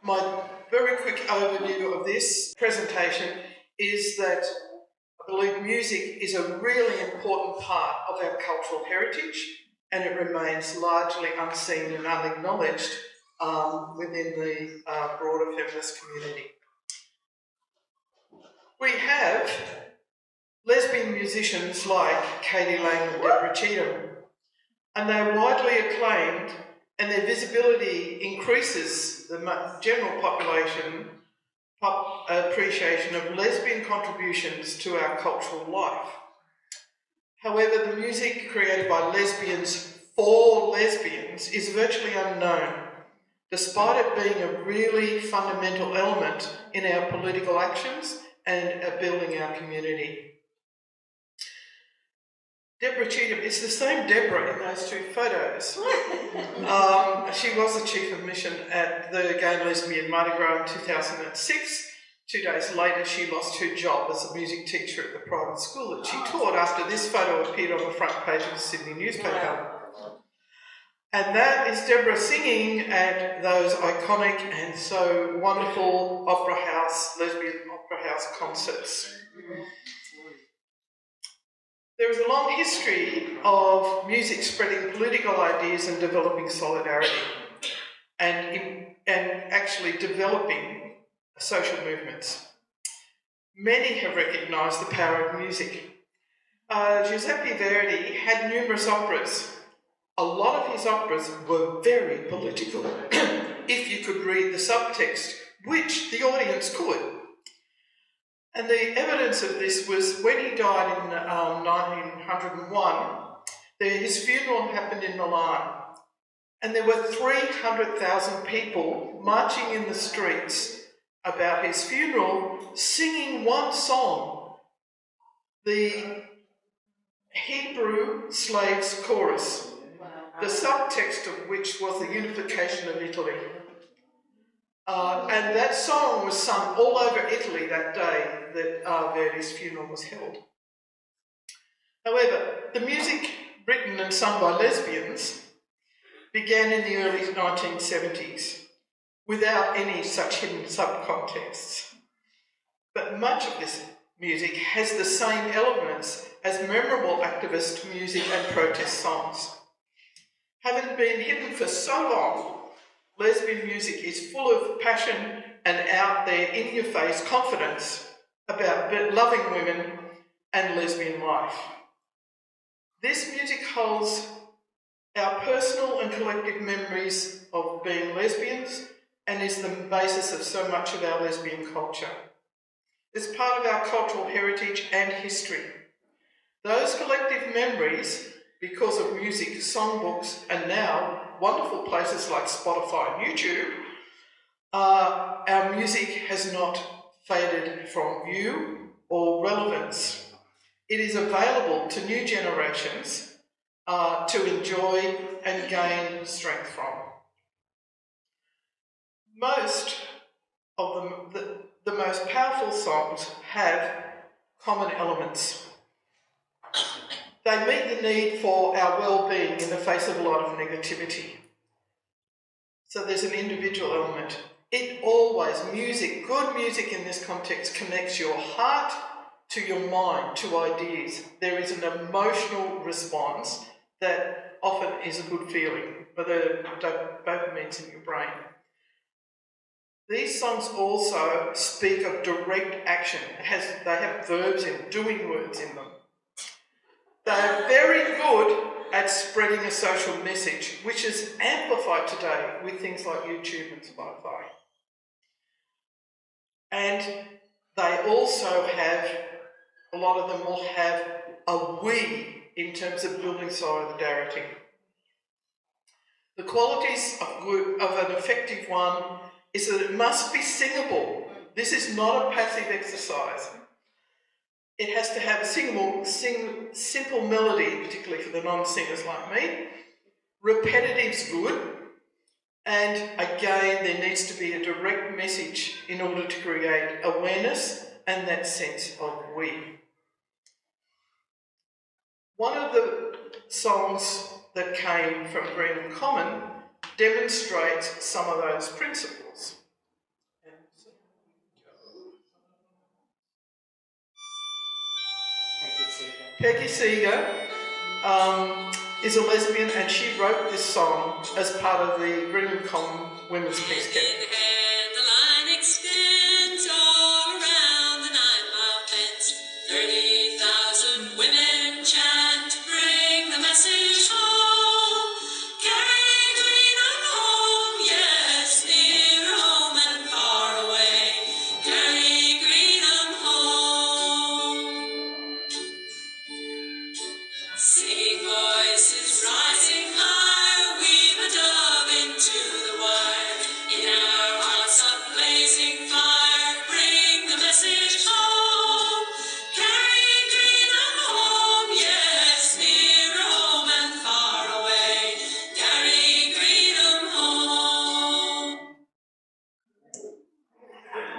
My very quick overview of this presentation is that I believe music is a really important part of our cultural heritage, and it remains largely unseen and unacknowledged within the broader feminist community. We have lesbian musicians like Katie Lang and Deborah Cheetham, and they're widely acclaimed, and their visibility increases the general population appreciation of lesbian contributions to our cultural life. However, the music created by lesbians for lesbians is virtually unknown, despite it being a really fundamental element in our political actions and building our community. Deborah Cheetham, it's the same Deborah in those two photos. She was the chief of mission at the Gay and Lesbian Mardi Gras in 2006. 2 days later, she lost her job as a music teacher at the private school that she taught after this photo appeared on the front page of the Sydney newspaper. And that is Deborah singing at those iconic and so wonderful lesbian opera house concerts. There is a long history of music spreading political ideas and developing solidarity and actually developing social movements. Many have recognised the power of music. Giuseppe Verdi had numerous operas. A lot of his operas were very political, if you could read the subtext, which the audience could. And the evidence of this was when he died in 1901, his funeral happened in Milan, and there were 300,000 people marching in the streets about his funeral, singing one song, the Hebrew Slaves Chorus, the subtext of which was the unification of Italy. And that song was sung all over Italy that day that Verdi's funeral was held. However, the music written and sung by lesbians began in the early 1970s without any such hidden subcontexts. But much of this music has the same elements as memorable activist music and protest songs. Having been hidden for so long, lesbian music is full of passion and out there, in-your-face confidence about loving women and lesbian life. This music holds our personal and collective memories of being lesbians and is the basis of so much of our lesbian culture. It's part of our cultural heritage and history. Those collective memories, because of music, songbooks, and now wonderful places like Spotify and YouTube, our music has not faded from view or relevance. It is available to new generations to enjoy and gain strength from. Most of the most powerful songs have common elements. They meet the need for our well-being in the face of a lot of negativity. So there's an individual element. Good music in this context connects your heart to your mind, to ideas. There is an emotional response that often is a good feeling, whether dopamine's in your brain. These songs also speak of direct action. They have verbs and doing words in them. They are very good at spreading a social message, which is amplified today with things like YouTube and Spotify. And they also have, a lot of them will have a we in terms of building solidarity. The qualities of an effective one is that it must be singable. This is not a passive exercise. It has to have a simple melody, particularly for the non-singers like me. Repetitive's good. And again, there needs to be a direct message in order to create awareness and that sense of we. One of the songs that came from Green and Common demonstrates some of those principles. Peggy Seeger is a lesbian, and she wrote this song as part of the Green Common Women's Peace Camp. The line extends all around the 9-mile fence. 30,000 women chant to bring the message home. Carry Greenham home, yes, near home and far away. Carry Greenham home. Singing voices rising high, weave a dove into the wire. In our hearts a blazing fire, bring the message home. Carry Greenham home, yes, near home and far away. Carry Greenham home.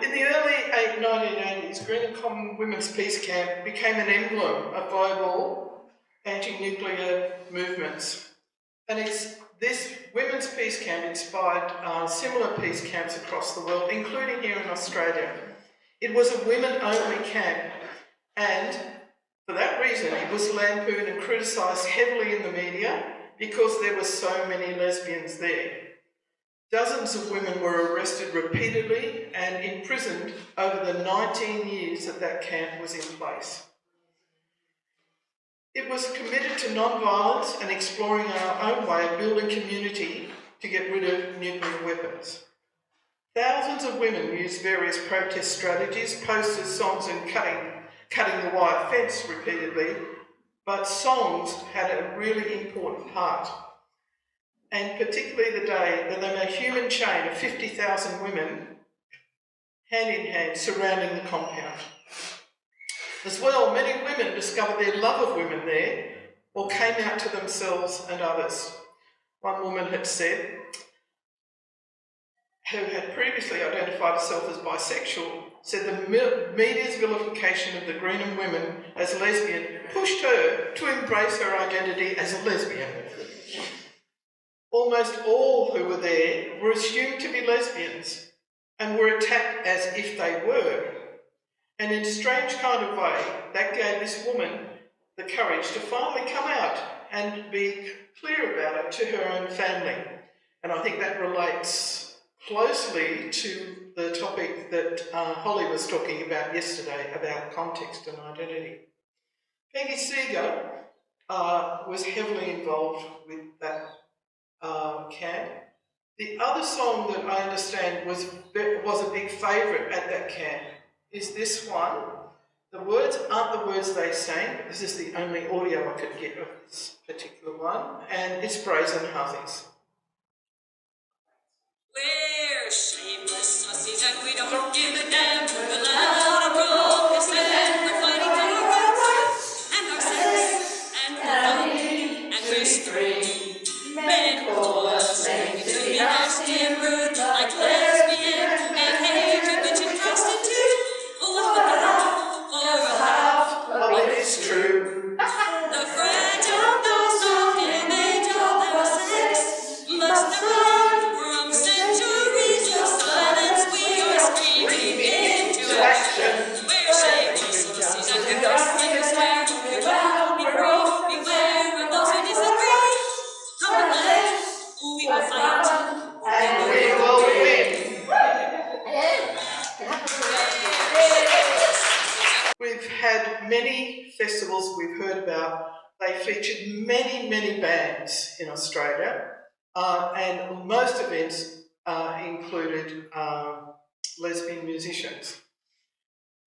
In the early 1980s, Green Common Women's Peace Camp became an emblem of global anti-nuclear movements. And this Women's Peace Camp inspired similar peace camps across the world, including here in Australia. It was a women-only camp, and for that reason it was lampooned and criticised heavily in the media because there were so many lesbians there. Dozens of women were arrested repeatedly and imprisoned over the 19 years that camp was in place. It was committed to non-violence and exploring our own way of building community to get rid of nuclear weapons. Thousands of women used various protest strategies, posters, songs and cutting the wire fence repeatedly, but songs had a really important part. And particularly the day that they made a human chain of 50,000 women, hand in hand, surrounding the compound. As well, many women discovered their love of women there, or came out to themselves and others. One woman had said, who had previously identified herself as bisexual, said the media's vilification of the Greenham women as lesbian pushed her to embrace her identity as a lesbian. Almost all who were there were assumed to be lesbians and were attacked as if they were. And in a strange kind of way, that gave this woman the courage to finally come out and be clear about it to her own family. And I think that relates closely to the topic that Holly was talking about yesterday about context and identity. Peggy Seeger was heavily involved with that camp. The other song that I understand was a big favourite at that camp is this one. The words aren't the words they sang, but this is the only audio I could get of this particular one, and it's Brazen Huzzies. We're shameless hussies and we don't give a damn. The land of broken land, we're fighting for our rights and our sex and our and we're straight. Men call us slaves to be nasty and rude, like lesbian and hatred, bitch and prostitute. Oh, it's true. The fragile self-image of their sex must have learned from centuries of silence. We are screaming into action. We're shameless hussies and we don't understand. We're bound, we broke, beware of those who disagree. Come on, let's, we will fight. And we will win. We've had many festivals we've heard about. They featured many, many bands in Australia, and most events included lesbian musicians.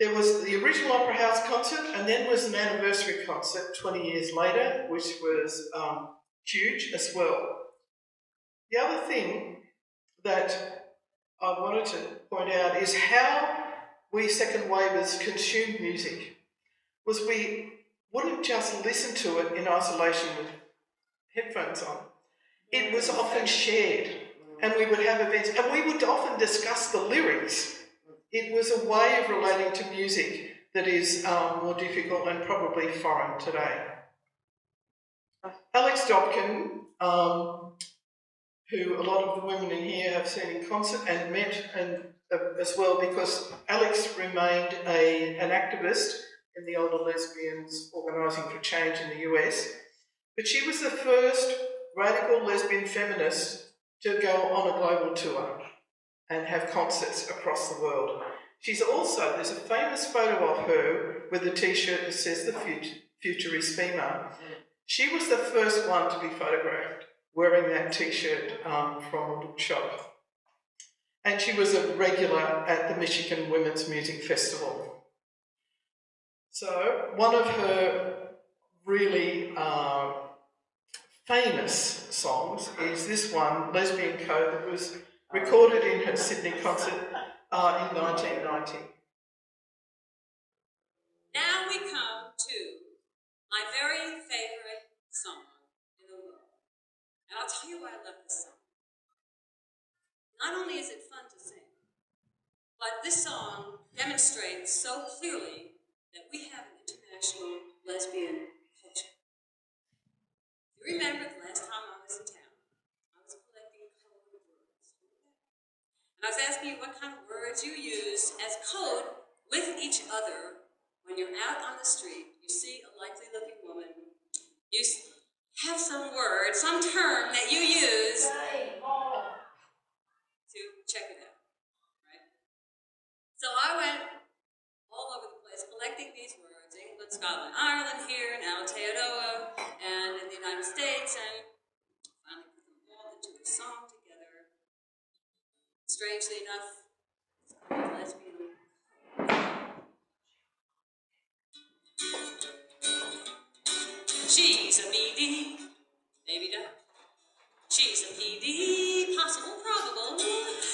There was the original Opera House concert, and then was an anniversary concert 20 years later, which was huge as well. The other thing that I wanted to point out is how we second wavers consumed music. Was we wouldn't just listen to it in isolation with headphones on. It was often shared, and we would have events, and we would often discuss the lyrics. It was a way of relating to music that is more difficult and probably foreign today. Alex Dobkin, who a lot of the women in here have seen in concert and met, and as well, because Alex remained an activist in the older lesbians organising for change in the US, but she was the first radical lesbian feminist to go on a global tour and have concerts across the world. She's also, there's a famous photo of her with a t-shirt that says the future is female. She was the first one to be photographed wearing that t-shirt from a bookshop. And she was a regular at the Michigan Women's Music Festival. So one of her really famous songs is this one, Lesbian Code, that was recorded in her Sydney concert in 1990. Now we come to my very favourite song in the world. And I'll tell you why I love this song. Not only is it fun to sing, but this song demonstrates so clearly that we have an international lesbian culture. You remember the last time I was in town, I was collecting code words. And I was asking you what kind of words you use as code with each other when you're out on the street, you see a likely looking woman, you have some word, some term that you use to check it out, right? So I went all over the place collecting these words, England, Scotland, Ireland, here in Aotearoa, and in the United States, and finally put them all into a song together. Strangely enough, it's called Lesbian. She's a BD, maybe not. She's a PD, possible, probable.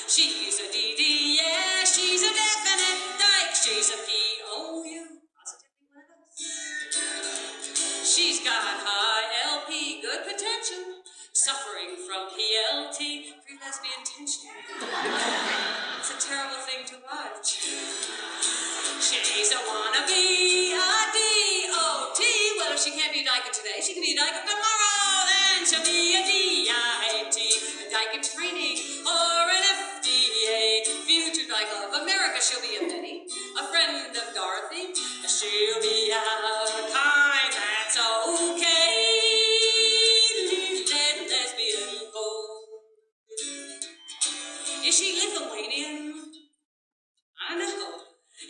She's a DD, yeah, she's a definite dyke. She's a POU, positively one of us. She's got high LP, good potential, suffering from PLT, pre-lesbian tension. It's a terrible thing to watch. She's a wannabe, a DOT. Well, if she can't be a dyke today, she can be a dyke tomorrow. Then she'll be a DIT, a dyke in training, or an FDA. Future dyke of America, she'll be a Betty, a friend of Dorothy. She'll be a kind that's okay. Lesbian code. Is she Lithuanian? I know.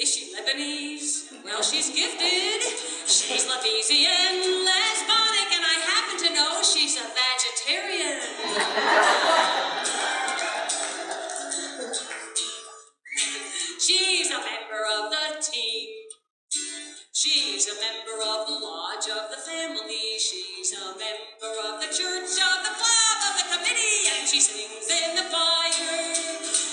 Is she Lebanese? Well, she's gifted. She's Levesian, lesbonic, and I happen to know she's a vegetarian. She's a member of the team. She's a member of the lodge of the family. She's a member of the church, of the club, of the committee, and she sings in the choir.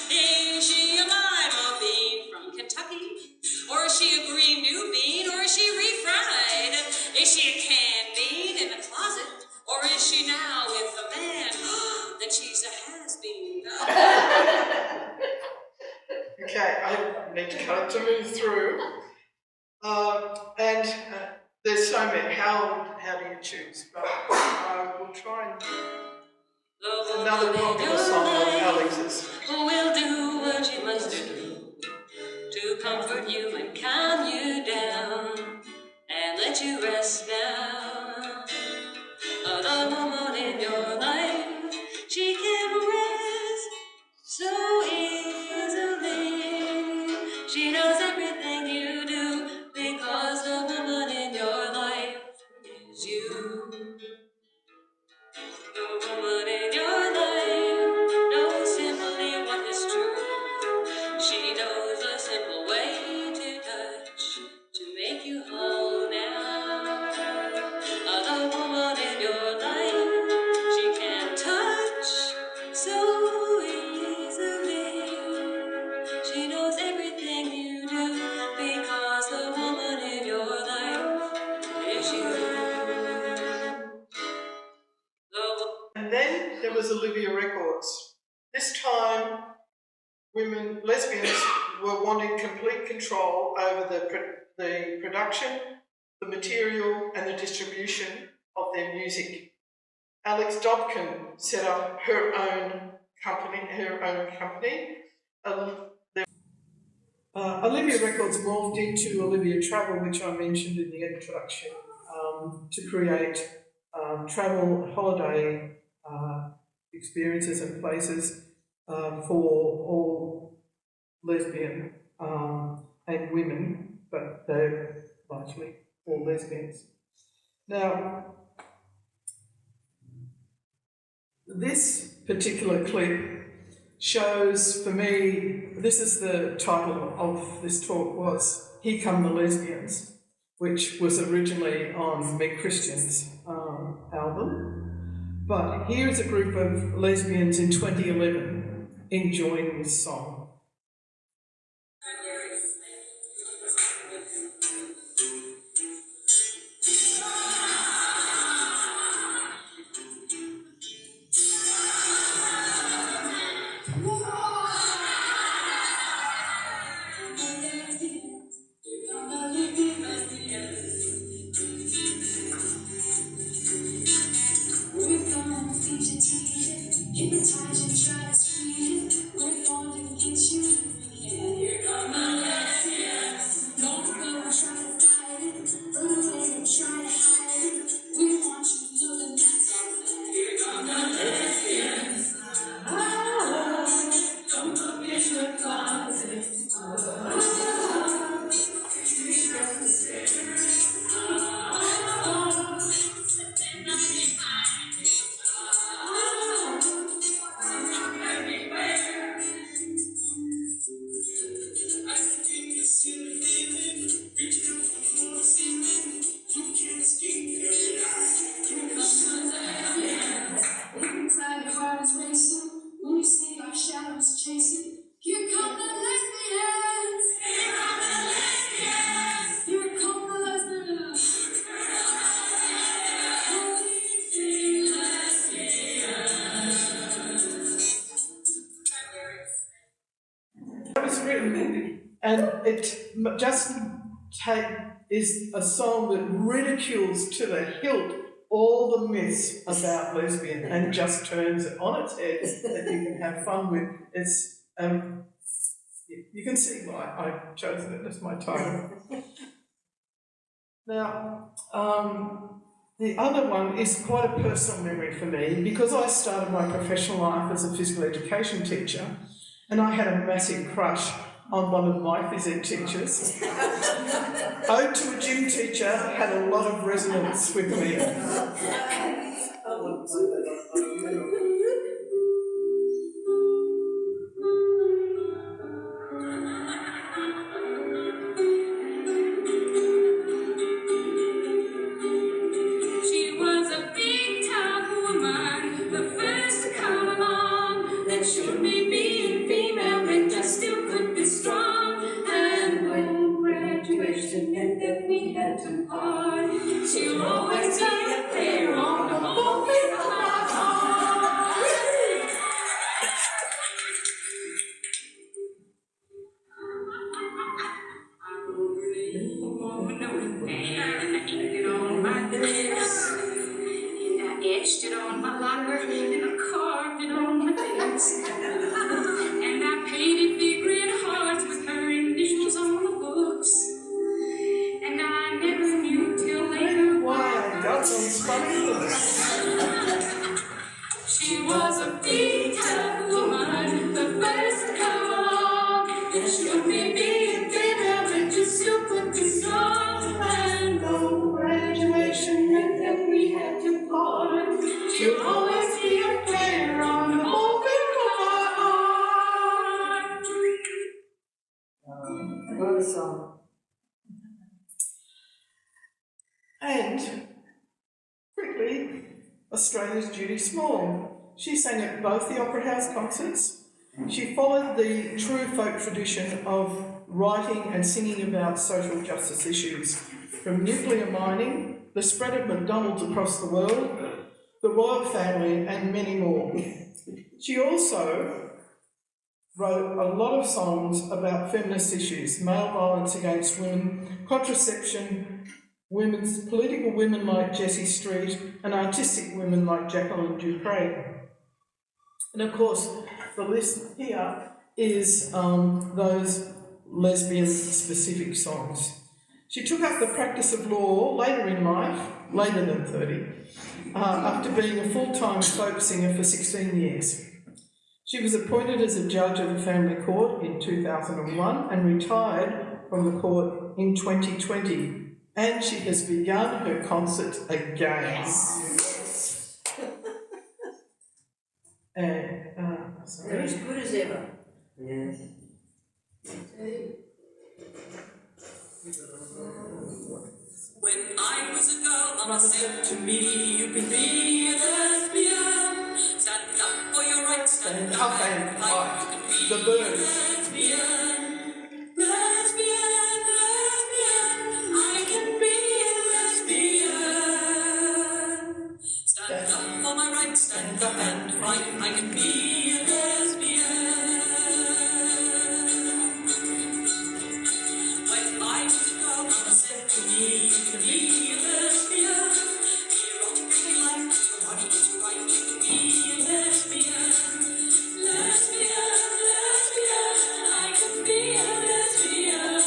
Is she a lime, a bean from Kentucky? Or is she a green new bean? Or is she refried? Is she a canned bean in the closet? Or is she now with a man? Then she's a has-been. Okay, I need to cut it to move through. And there's so many. How do you choose? But we'll try and. It's another popular song of Alex's. We'll do what you must do to comfort you and calm you down and let you rest now. The woman in your life, she can rest so easily. She knows everything you do because the woman in your life is you. The woman in your life knows simply what is true. She knows a simple way to touch to make you whole now. The woman in your life, she can touch so easily. She knows everything you do because the woman in your life is you. And then there was Olivia Records. This time, lesbians were wanting complete control over the production, the material, and the distribution of their music. Alex Dobkin set up her own company. Olivia Records morphed into Olivia Travel, which I mentioned in the introduction, to create travel, holiday experiences and places for all lesbian and women, but they're largely all lesbians. Now, this particular clip shows, for me, this is the title of this talk, was Here Come the Lesbians, which was originally on Meg Christian's album. But here is a group of lesbians in 2011 enjoying this song. And it just is a song that ridicules to the hilt all the myths about lesbian and just turns it on its head that you can have fun with. It's you can see why I've chosen it as my title. Now, the other one is quite a personal memory for me because I started my professional life as a physical education teacher and I had a massive crush on one of my phys ed teachers. Ode to a Gym Teacher had a lot of resonance with me. She was a big tough woman, the first to come along, that showed me being female meant I still could be strong. And when graduation meant that we had to part, she'll always be a prayer on the pulpit of my heart. Etched it on my locker, and I carved it on my desk. And I painted big red hearts with her initials on the books. And I never knew till later why I got those funny looks. She was a big tough woman, the first to come along, and showed me being female and just still could be strong. And though graduation meant that we had to part, she'll always be a prayer on the pulpit of my heart. What a song. And quickly, Australia's Judy Small. She sang at both the Opera House concerts. She followed the true folk tradition of writing and singing about social justice issues, from nuclear mining, the spread of McDonald's across the world, the royal family, and many more. She also wrote a lot of songs about feminist issues, male violence against women, contraception, political women like Jessie Street, and artistic women like Jacqueline Dupre. And of course, the list here is those lesbian-specific songs. She took up the practice of law later in life, later than 30, after being a full-time folk singer for 16 years. She was appointed as a judge of the family court in 2001 and retired from the court in 2020. And she has begun her concert again. Yes. And, They're as good as ever. Yes. When I was a girl, Mama said to me, you can be a lesbian. Stand up for your rights, stand up and fight. You can be The Birds. a lesbian. Lesbian, lesbian, I can be a lesbian. Stand up for my rights, stand up and fight. I can be a lesbian. When I was a girl, Mama said to me, you can be a lesbian. You're on pretty life, your body is right, you can be a lesbian. Lesbian, lesbian, I can be a lesbian.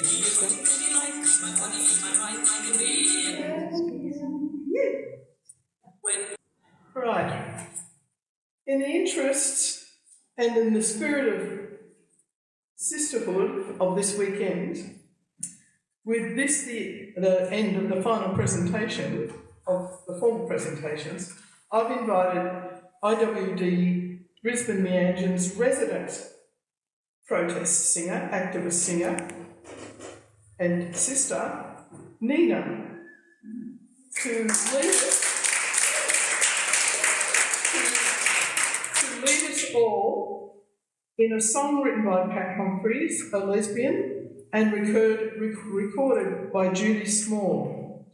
You're on pretty life, my body is my right, I can be a lesbian. When Right. In the interests and in the spirit of sisterhood of this weekend, with this the end of the final presentation of the formal presentations, I've invited IWD Brisbane Meanjin's resident protest singer, activist singer, and sister, Nina, to lead us all in a song written by Pat Humphries, a lesbian, and recorded by Judy Small.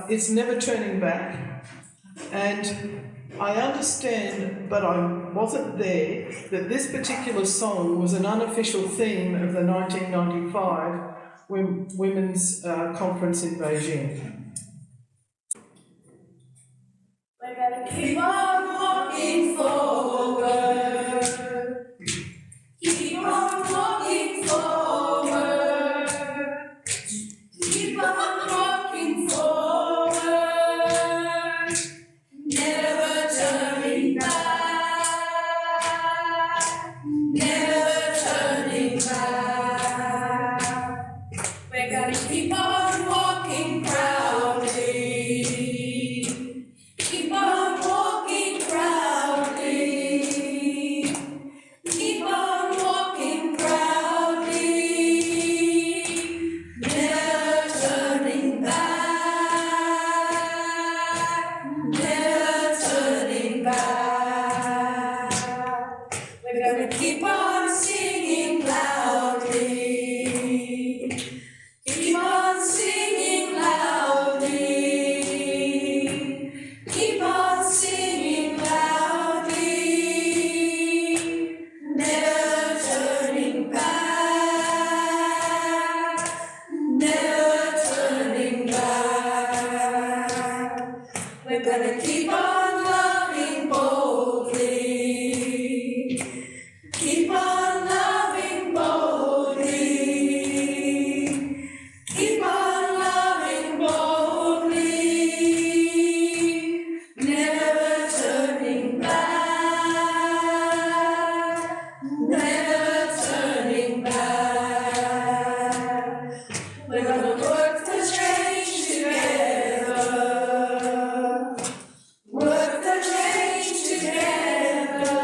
It's Never Turning Back, and I understand, but I wasn't there, that this particular song was an unofficial theme of the 1995 Women's Conference in Beijing. We're gonna keep on walking forward. Keep on walking forward. Keep on walking forward. Never turning back. Never turning back. We're gonna keep on walking proudly. Keep on walking proudly. Keep on walking proudly. Never turning back. Never turning back. We're gonna keep on singing loudly. Keep on singing loudly. Keep on singing loudly. Never turning back. Never turning back. We're gonna keep on loving boldly. Keep on loving boldly. Keep on loving boldly. Never turning back. Never turning back. We're gonna work for change together. Work for change together.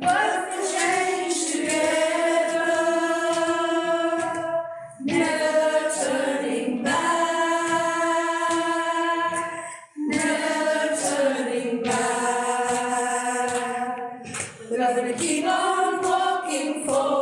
Work for change together. Never turning back. Never turning back. We're gonna keep on walking forward.